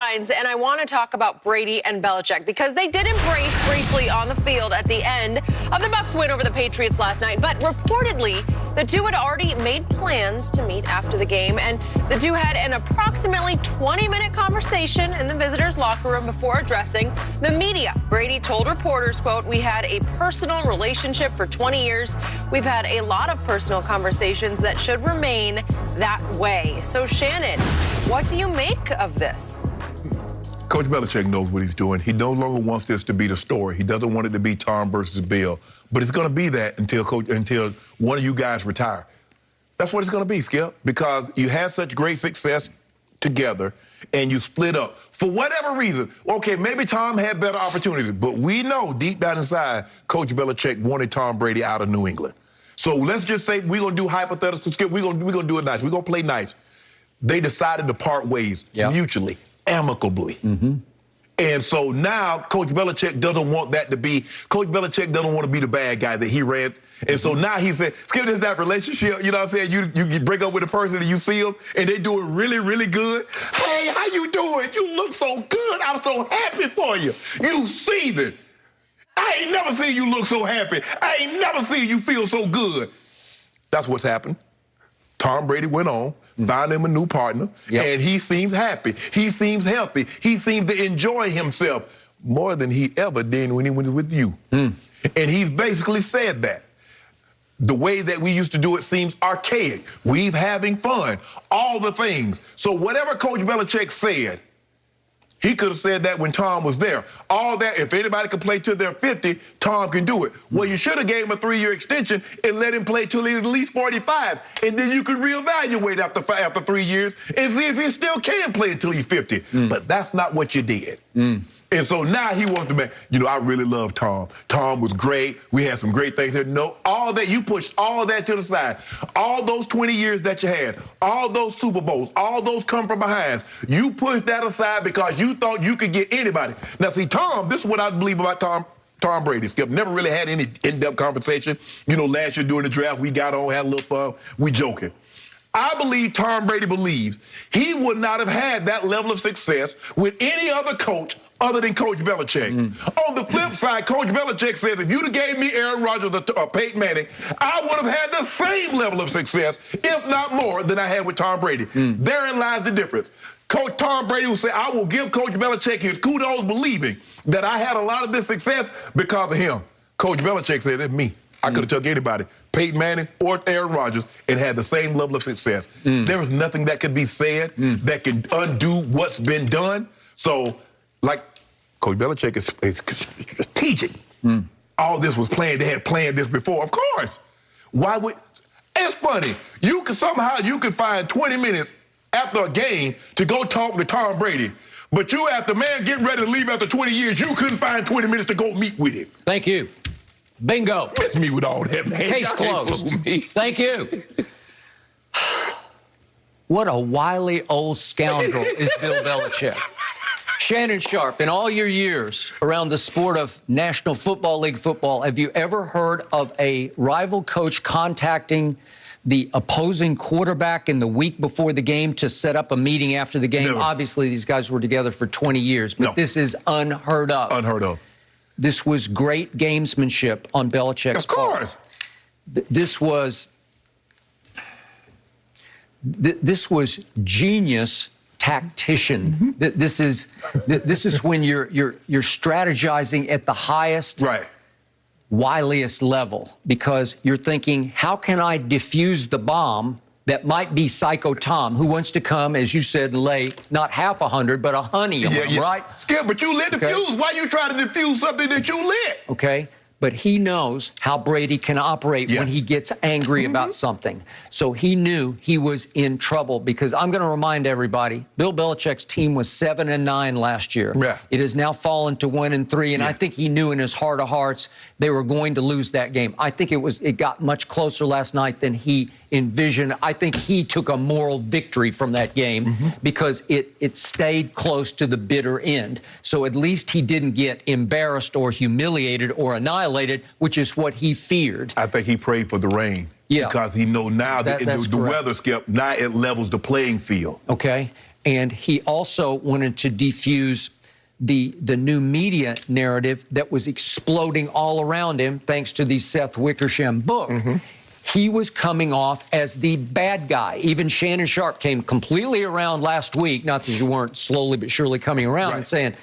headlines, and I want to talk about Brady and Belichick because they did embrace briefly on the field at the end of the Bucs win over the Patriots last night. But reportedly, the two had already made plans to meet after the game, and the two had an approximately 20-minute conversation in the visitors' locker room before addressing the media. Brady told reporters, quote, "We had a personal relationship for 20 years. We've had a lot of personal conversations that should remain that way." So, Shannon, what do you make of this? Coach Belichick knows what he's doing. He no longer wants this to be the story. He doesn't want it to be Tom versus Bill. But it's going to be that until one of you guys retire. That's what it's going to be, Skip, because you had such great success together and you split up. For whatever reason, okay, maybe Tom had better opportunities, but we know deep down inside, Coach Belichick wanted Tom Brady out of New England. So let's just say we're going to do hypothetical, Skip. We're going to do it nice. We're going to play nice. They decided to part ways mutually, amicably. And so now Coach Belichick doesn't want that to be, Coach Belichick doesn't want to be the bad guy that he ran. And so now he said, Skip, this is that relationship, you know what I'm saying? You break up with a person and you see them and they doing really, really good. Hey, how you doing? You look so good. I'm so happy for you. You seething. I ain't never seen you look so happy. I ain't never seen you feel so good. That's what's happened. Tom Brady went on, found him a new partner, and he seems happy. He seems healthy. He seems to enjoy himself more than he ever did when he was with you. And he's basically said that. The way that we used to do it seems archaic. We're having fun, all the things. So whatever Coach Belichick said, he could have said that when Tom was there. All that, if anybody could play till they're 50, Tom can do it. Well, you should have gave him a 3-year extension and let him play till he's at least 45. And then you could reevaluate after 3 years and see if he still can play until he's 50. But that's not what you did. And so now he wants to make, you know, I really love Tom. Tom was great. We had some great things there. No, all that, you pushed all that to the side. All those 20 years that you had, all those Super Bowls, all those come from behinds, you pushed that aside because you thought you could get anybody. Now, see, Tom, this is what I believe about Tom Brady, Skip. Never really had any in-depth conversation. You know, last year during the draft, we got on, had a little fun. We joking. I believe Tom Brady believes he would not have had that level of success with any other coach other than Coach Belichick. On the flip side, Coach Belichick says, if you'd have gave me Aaron Rodgers or Peyton Manning, I would have had the same level of success, if not more, than I had with Tom Brady. Therein lies the difference. Coach Tom Brady will say, I will give Coach Belichick his kudos believing that I had a lot of this success because of him. Coach Belichick says, it's me. I could have took anybody, Peyton Manning or Aaron Rodgers, and had the same level of success. There is nothing that can be said that can undo what's been done. So, like Coach Belichick is strategic. All this was planned. They had planned this before, of course. Why would? It's funny. You can find 20 minutes after a game to go talk to Tom Brady. But you, after man getting ready to leave after 20 years, you couldn't find 20 minutes to go meet with him. Thank you. Bingo. It's me with all that, man. Case closed. Thank you. What a wily old scoundrel is Bill Belichick. Shannon Sharp, in all your years around the sport of National Football League football, have you ever heard of a rival coach contacting the opposing quarterback in the week before the game to set up a meeting after the game? Never. Obviously, these guys were together for 20 years, but this is unheard of. Unheard of. This was great gamesmanship on Belichick's part. Of course. This was genius tactician. This is when you're strategizing at the highest, wiliest level, because you're thinking, how can I defuse the bomb that might be Psycho Tom, who wants to come, as you said, lay not half 100, but 100, right? Skip, but you lit the fuse. Why you trying to defuse something that you lit? Okay. But he knows how Brady can operate when he gets angry about something. So he knew he was in trouble, because I'm going to remind everybody, Bill Belichick's team was 7-9 last year. It has now fallen to 1-3, and I think he knew in his heart of hearts they were going to lose that game. I think it got much closer last night than he envisioned. I think he took a moral victory from that game because it stayed close to the bitter end. So at least he didn't get embarrassed or humiliated or annihilated, which is what he feared. I think he prayed for the rain. Because he knows now that the weather, Skip, now it levels the playing field. Okay. And he also wanted to defuse the new media narrative that was exploding all around him, thanks to the Seth Wickersham book. He was coming off as the bad guy. Even Shannon Sharp came completely around last week, not that you weren't slowly but surely coming around, and saying,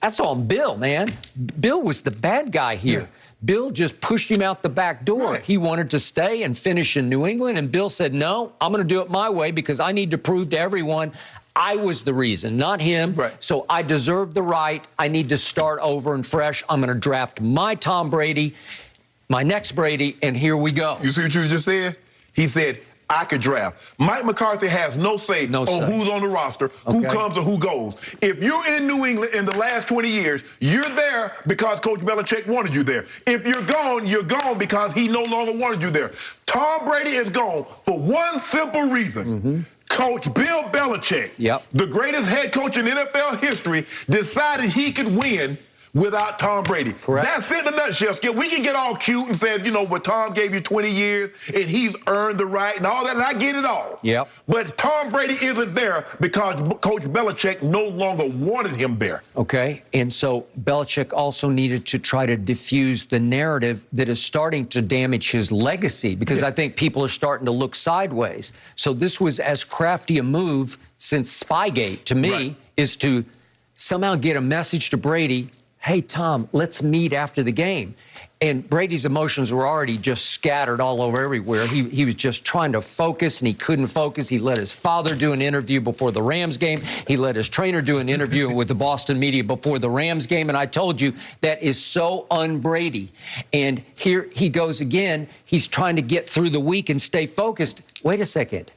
that's on Bill, man. Bill was the bad guy here. Bill just pushed him out the back door. He wanted to stay and finish in New England, and Bill said, no, I'm going to do it my way because I need to prove to everyone I was the reason, not him. So I deserve the right. I need to start over and fresh. I'm going to draft my Tom Brady, my next Brady, and here we go. You see what you just said? He said, I could draft. Mike McCarthy has no say on who's on the roster, who comes or who goes. If you're in New England in the last 20 years, you're there because Coach Belichick wanted you there. If you're gone because he no longer wanted you there. Tom Brady is gone for one simple reason. Coach Bill Belichick, the greatest head coach in NFL history, decided he could win without Tom Brady. That's it in a nutshell, Skip. We can get all cute and say, you know, but Tom gave you 20 years and he's earned the right and all that, and I get it all. But Tom Brady isn't there because Coach Belichick no longer wanted him there. And so Belichick also needed to try to diffuse the narrative that is starting to damage his legacy because I think people are starting to look sideways. So this was as crafty a move since Spygate to me is to somehow get a message to Brady, hey, Tom, let's meet after the game. And Brady's emotions were already just scattered all over everywhere. He was just trying to focus, and he couldn't focus. He let his father do an interview before the Rams game. He let his trainer do an interview with the Boston media before the Rams game. And I told you, that is so un-Brady. And here he goes again. He's trying to get through the week and stay focused. Wait a second.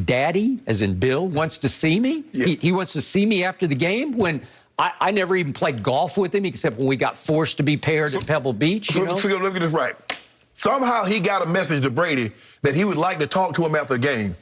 Daddy, as in Bill, wants to see me? He wants to see me after the game when I never even played golf with him except when we got forced to be paired at Pebble Beach. Let me get this right. Somehow he got a message to Brady that he would like to talk to him after the game.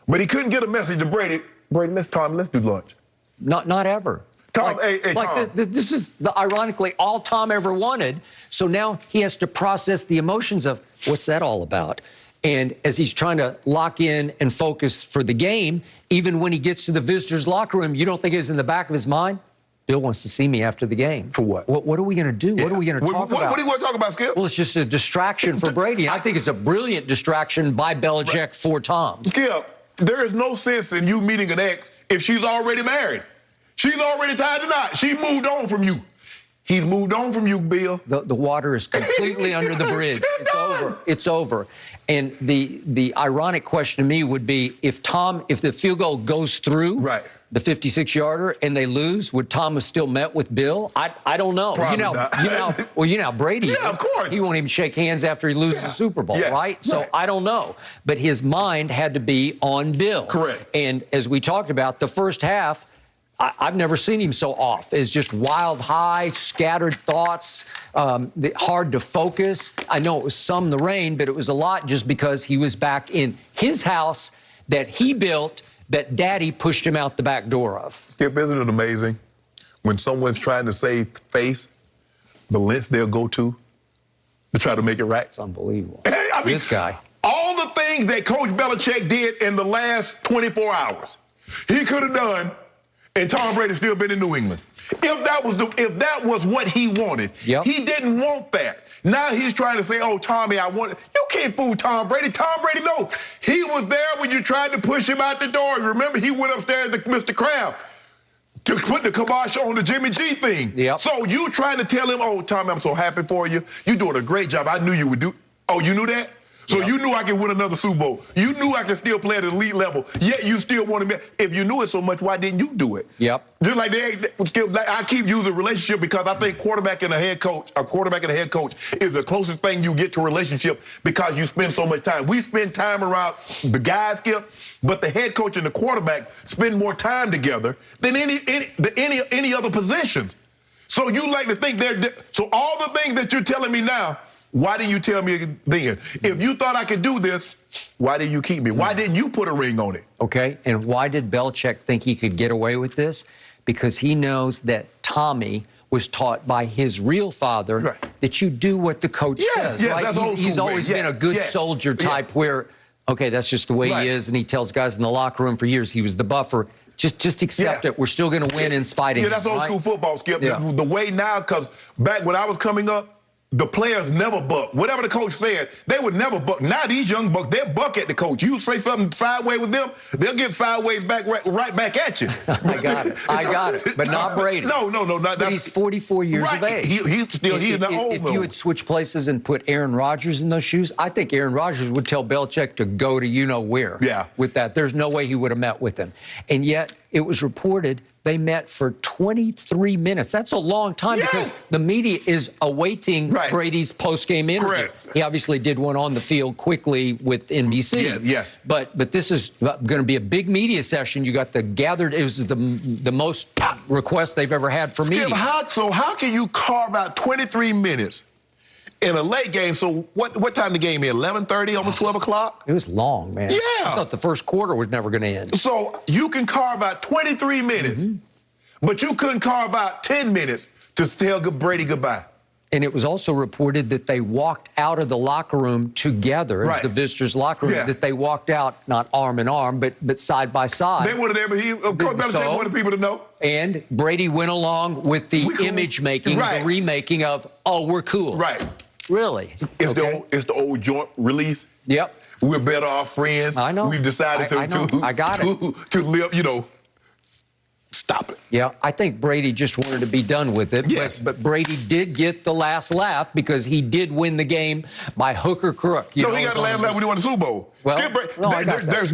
But he couldn't get a message to Brady. Brady, let's do lunch. Not ever. Tom, Tom. This is ironically all Tom ever wanted. So now he has to process the emotions of what's that all about? And as he's trying to lock in and focus for the game, even when he gets to the visitors' locker room, you don't think it was in the back of his mind? Bill wants to see me after the game. For what? What are we going to do? What are we going to talk about? What do you want to talk about, Skip? Well, it's just a distraction for Brady. I think it's a brilliant distraction by Belichick for Tom. Skip, there is no sense in you meeting an ex if she's already married. She's already tied to knot. She moved on from you. He's moved on from you, Bill. The water is completely under the bridge. It's over. It's over. And the ironic question to me would be if the field goal goes through the 56-yarder and they lose, would Tom have still met with Bill? I don't know. Probably not. You know how Brady is. Of course. He won't even shake hands after he loses the Super Bowl, right? So I don't know. But his mind had to be on Bill. Correct. And as we talked about, the first half, I've never seen him so off. It's just wild high, scattered thoughts, hard to focus. I know it was some the rain, but it was a lot just because he was back in his house that he built that Daddy pushed him out the back door of. Skip, isn't it amazing when someone's trying to save face, the lengths they'll go to try to make it right? It's unbelievable. I mean, this guy. All the things that Coach Belichick did in the last 24 hours, he could have done, and Tom Brady still been in New England. If that was what he wanted, he didn't want that. Now he's trying to say, oh, Tommy, I want it. You can't fool Tom Brady. Tom Brady knows. He was there when you tried to push him out the door. Remember, he went upstairs to Mr. Kraft to put the kibosh on the Jimmy G thing. So you trying to tell him, oh, Tommy, I'm so happy for you. You're doing a great job. I knew you would do. Oh, you knew that? So you knew I could win another Super Bowl. You knew I could still play at the elite level. Yet you still wanted me. If you knew it so much, why didn't you do it? Just like I keep using relationship because I think quarterback and a head coach is the closest thing you get to a relationship because you spend so much time. We spend time around the guys, Skip, but the head coach and the quarterback spend more time together than any other positions. So you like to think so all the things that you're telling me now, why didn't you tell me then? If you thought I could do this, why didn't you keep me? Why didn't you put a ring on it? Okay, and why did Belichick think he could get away with this? Because he knows that Tommy was taught by his real father that you do what the coach says. That's old school. He's always been a good soldier type where, okay, that's just the way he is, and he tells guys in the locker room for years he was the buffer. Just accept it. We're still going to win in spite of Yeah, that's old school football, Skip. Yeah. The way now, because back when I was coming up, the players never buck. Whatever the coach said, they would never buck. Now these young bucks, they'll buck at the coach. You say something sideways with them, they'll get sideways back right back at you. I got it. But not Brady. No, not But he's 44 years of age. He's not old. If you had switched places and put Aaron Rodgers in those shoes, I think Aaron Rodgers would tell Belichick to go to you-know-where. Yeah. With that. There's no way he would have met with him. And yet, it was reported they met for 23 minutes. That's a long time because the media is awaiting Brady's post-game interview. Correct. He obviously did one on the field quickly with NBC. Yes. But this is going to be a big media session. You got the gathered. It was the most requests they've ever had for media. Skip, how can you carve out 23 minutes in a late game? So what time the game is? 11:30, almost 12 o'clock? It was long, man. Yeah. I thought the first quarter was never going to end. So you can carve out 23 minutes, but you couldn't carve out 10 minutes to tell Brady goodbye. And it was also reported that they walked out of the locker room together. It was the visitors' locker room, that they walked out, not arm in arm, but side by side. They wanted Coach Belichick wanted people to know. And Brady went along with the image making, the remaking of, oh, we're cool. Right. Really? It's the old joint release. Yep. We're better off friends. I know. We've decided to live, stop it. Yeah, I think Brady just wanted to be done with it. Yes. But Brady did get the last laugh because he did win the game by hook or crook. He got the last laugh when he won the Super Bowl. Well, Skip, no, I got that. There's